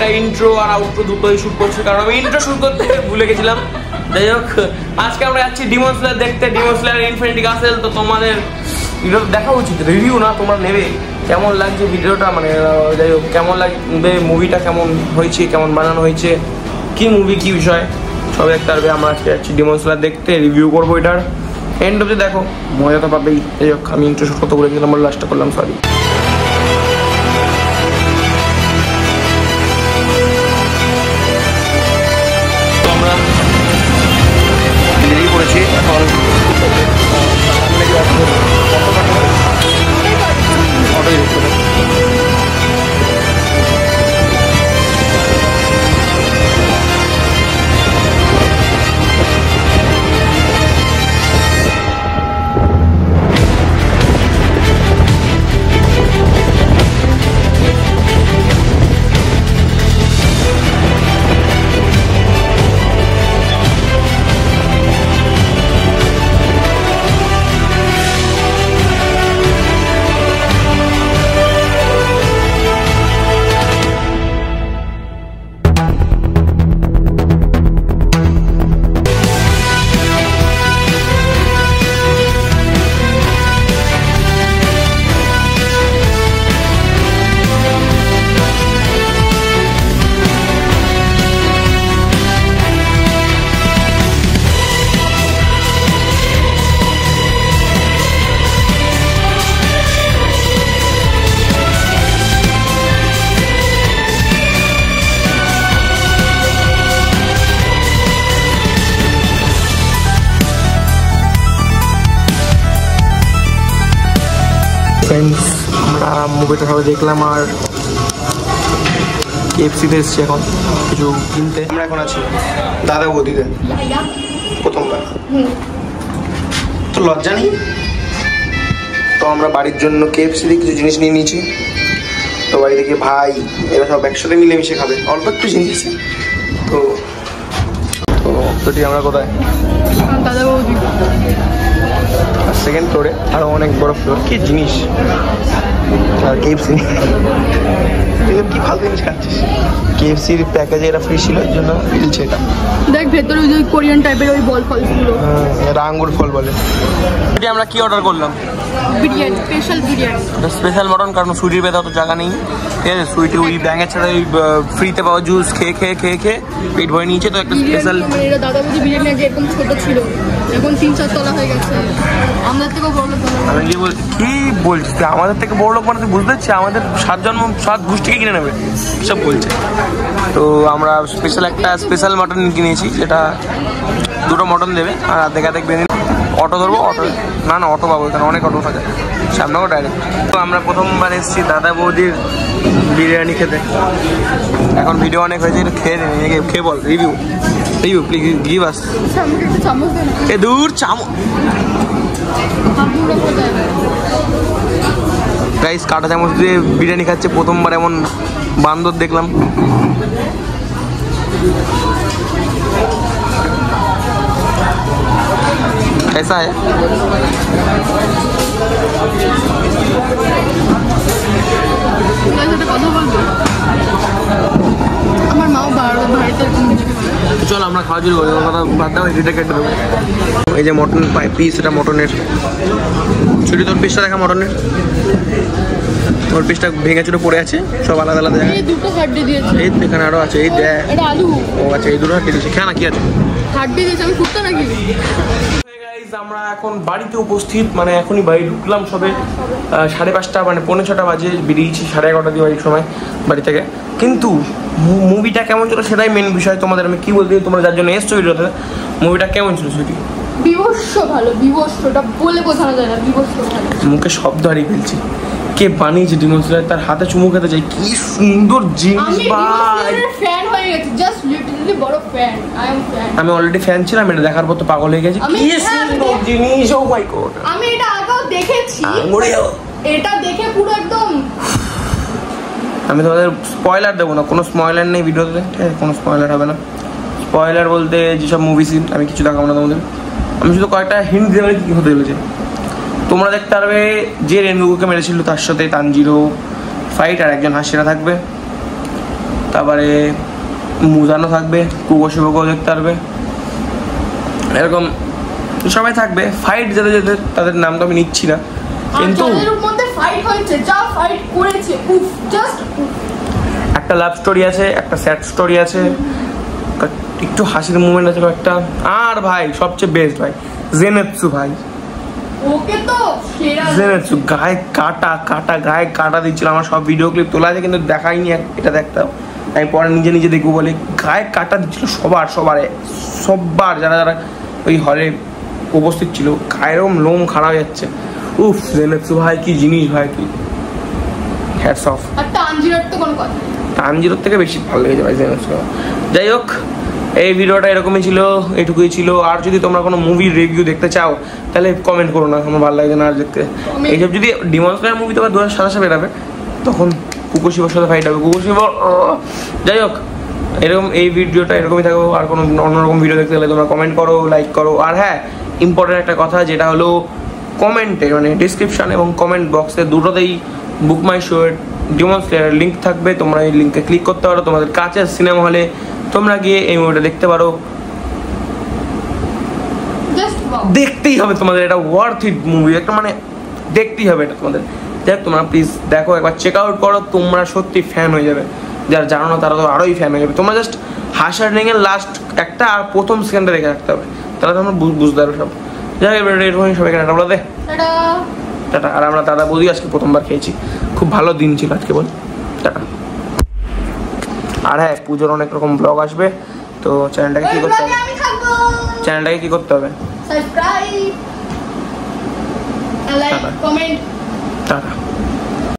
একটা ইন্ট্রো আর আউটরো দুটোই শুট করছি, কারণ আমি ইন্ট্রো শুট করতে ভুলে গেছিলাম। যাই হোক, আজকে আমরা যাচ্ছি ডিমন স্লেয়ার দেখতে, ডিমন স্লেয়ার ইনফিনিটি ক্যাসেল। তো তোমাদের ভিডিওটা দেখা উচিত, রিভিউ না, তোমরা নেবে কেমন লাগছে ভিডিওটা, মানে যাই হোক কেমন লাগবে, মুভিটা কেমন হয়েছে, কেমন বানানো হয়েছে, কী মুভি কী বিষয় সব দেখতে পারবে। আমরা আজকে যাচ্ছি ডিমন স্লেয়ার দেখতে, রিভিউ করবো এটার। এন্ড অবধি দেখো, মজা তো পাবেই। যাই হোক, আমি ইন্ট্রো শুট করতে বলেছিলাম, আমার লাস্টটা করলাম, সরি। ফ্রেন্ডস, আমরা মুভিটা সবাই দেখলাম আর কেএফসিতে এসছি এখন কিছু কিনতে। আমরা এখন আছি দাদা বৌদিতে, প্রথমবার তো লজ্জা নেই। তো আমরা বাড়ির জন্য কেএফসি দিয়ে কিছু জিনিস নিয়ে নিয়েছি। তো বাড়ি থেকে ভাই এরা সব একসাথে মিলেমিশে খাবে, অল্প একটু জিনিস। তো আমরা কোথায়? দাদা বৌদি সেকেন্ড ফ্লোরে, আরো অনেক বড় ফ্লোর। কি জিনিস আর কেএফসি কি ফালতু জিনিস খাচ্ছিস? কেএফসির প্যাকেজে এটা ফ্রি ছিল, এর জন্য মিলছে এটা। দেখ ভেতরে ওই যে কোরিয়ান টাইপের ওই বল ফলগুলো, এটা আঙ্গুর ফল বলে। এটা আমরা কি অর্ডার করলাম? Biryani, special biryani, special mutton, কারণ সুইটির বেদা তো জায়গা নেই। ঠিক আছে, সুইটি ওই ব্যাঙের ছাড়া ওই ফ্রিতে পাওয়া জুস খেয়ে খেয়ে খেয়ে খেয়ে পেট ভরে নিয়েছে। তো একটা স্পেশাল দাদা বৌদি বিরিয়ানি যেরকম ছোট ছিল এখন 3-4 তলা হয়ে গেছে। আমাদের থেকে বড় লোক, আমি কি বলছিস? আমাদের থেকে বড় লোক মানে তুই বুঝতে পারছিস? আমাদের 7 গোষ্ঠীকে কিনে নেবে সব বলছে। তো আমরা স্পেশাল মটন কিনেছি, যেটা 2টো মটন দেবে আর আধেক বেরিয়ে অটো ধরবো। না অটো পাবো, এখানে অনেক অটো থাকে সামনেও ডাইরেক্ট। তো আমরা প্রথমবার এসেছি দাদা বৌদির বিরিয়ানি খেতে। এখন ভিডিও অনেক হয়েছে, খেয়ে নিন, খেয়ে বল রিভিউ প্লিজ গিভ আস। এ দূর চামচ গাইস, কাঁটা চামচ দিয়ে বিরিয়ানি খাচ্ছে, প্রথমবার এমন বান্দর দেখলাম। कैसा है? আমার মাও বাড়িতে চলো আমরা খাওয়া শুরু করি, কথা বাদ দাও, এটা কেটে দেবো। এই যে মটন পিস, এটা মটনের ছুটি। তোর পিসটা দেখা মটনের, তোর পিসটা ভেঙে চুরে পড়ে আছে, সব আলাদা আলাদা জায়গায়। এই এখানে আরো আছে, এই দেখ। ও আচ্ছা, এই 2টো হাড্ডি দিয়েছে। কেন কি আছে? হাড্ডি দিয়েছে, আমি ফুটতো নাকি? আমরা এখন বাড়িতে উপস্থিত, মানে এখনই বাড়ি ঢুকলাম সবে 5:30, মানে 5:45 বাজে বেরিয়েছি 11:30 দিয়ে বাড়ির সময় বাড়ি থেকে। কিন্তু মুভিটা কেমন ছিল সেটাই মেন বিষয়। তোমাদের আমি কি বলতে, তোমরা যার জন্য এসছো ভিডিওতে, মুভিটা কেমন ছিল সেটি? বিভৎস ভালো, বিভৎস, ওটা বলে বোঝানো যায় না, বিভৎস ভালো। মুখে শব্দ হারিয়ে ফেলছি। কে বানিয়েছে ডিমন স্লেয়ার, তার হাতে চুমু খেতে চাই, কি সুন্দর জিনিস ভাই। ফ্যান হয়ে গেছি, জাস্ট লিটারালি বড় ফ্যান। আমি অলরেডি ফ্যান ছিলাম, এটা দেখার পর তো পাগল হয়ে গেছি। কি সুন্দর জিনিস, ও মাই গড। আমি এটা আগেও দেখেছি, এটা দেখে পুরো একদম। আমি তোমাদের স্পয়লার দেবো না, কোনো স্পয়লার নেই ভিডিওতে, ঠিক আছে? কোনো স্পয়লার হবে না। স্পয়লার বলতে যেসব মুভি সিন আমি কিছু দেখাবো না তোমাদের। আমি শুধু কয়েকটা হিন্ট দিয়ে বলে কী হতে চলেছে। তোমরা দেখতে পারবে যে রেনগুকে মেরেছিল তার সাথে তানজিরো ফাইট, আর একজন হাসিরা থাকবে। তারপরে মুজানো থাকবে, কুকোশিবকেও দেখতে পারবে, এরকম সবাই থাকবে। ফাইট যাদের যাদের তাদের নাম তো আমি নিচ্ছি না, কিন্তু একটা লাভ স্টোরি আছে, একটা স্যাড স্টোরি আছে, একটু হাসির মুভমেন্ট আছে একটা। আর ভাই সবচেয়ে বেস্ট ভাই জেনেৎসু ভাই, ওকে তো জেনেৎসু গায়ে গায়ে কাটা দিচ্ছিল। আমার সব ভিডিও ক্লিপ তোলা আছে কিন্তু দেখাইনি, এটা দেখতাম আমি পরে নিজে নিজে দেখবো বলে। গায়ে কাটা দিচ্ছিল সবার যারা যারা ওই হলে উপস্থিত ছিল, গায়েরম লোম খারাপ হয়ে যাচ্ছে। উফ জেনেৎসু ভাই কি জিনিস ভাই, কি হ্যাটস অফ। তানজিরোর থেকে বেশি ভালো লেগেছে ভাই জেনেৎসু। যাই হোক, এই ভিডিওটা এরকমই ছিল, এটুকুই ছিল। আর যদি তোমরা কোনো মুভির রিভিউ দেখতে চাও তাহলে কমেন্ট করো না, আমার ভালো লাগে না আর দেখতে। এইসব যদি ডিমন স্লেয়ার মুভি তোমার 2027 বেরাবে তখন কুকুশিবার সাথে ফাইট হবে, কুকুশিবা। যাই হোক, এরকম এই ভিডিওটা এরকমই থাকো। আর কোনো অন্যরকম ভিডিও দেখতে গেলে তোমরা কমেন্ট করো, লাইক করো। আর হ্যাঁ, ইম্পর্টেন্ট একটা কথা, যেটা হলো কমেন্টে মানে ডিসক্রিপশন এবং কমেন্ট বক্সে দুটোতেই বুক মাই শো এর ডিমন স্লেয়ারের লিঙ্ক থাকবে। তোমরা এই লিঙ্কে ক্লিক করতে পারো, তোমাদের কাছের সিনেমা হলে তোমরা গিয়ে এই মুভিটা দেখতে পারো। দেখতেই হবে তোমাদের, এটা ওয়ার্থ ইট মুভি, একটা মানে দেখতেই হবে এটা তোমাদের। যাই হোক, তোমরা প্লিজ দেখো, একবার চেক আউট করো, তোমরা সত্যি ফ্যান হয়ে যাবে। যারা জানো না তারা তো আরোই ফ্যান হয়ে যাবে। তোমরা জাস্ট হাসার নেঙে লাস্ট একটা আর প্রথম সেকেন্ডে দেখে রাখতে হবে, তাহলে তোমরা বুঝতে পারবে সব। যাই হোক, এরকম সবাই টাটা বলে দে, টাটা। আর আমরা দাদা বৌদি আজকে প্রথমবার খেয়েছি, খুব ভালো দিন ছিল আজকে, বল টাটা। আর হ্যাঁ, পুজোর অনেক রকম ব্লগ আসবে, তো চ্যানেলটাকে কি করতে হবে, চ্যানেলটাকে কি করতে হবে, সাবস্ক্রাইব, লাইক, কমেন্ট, টাটা।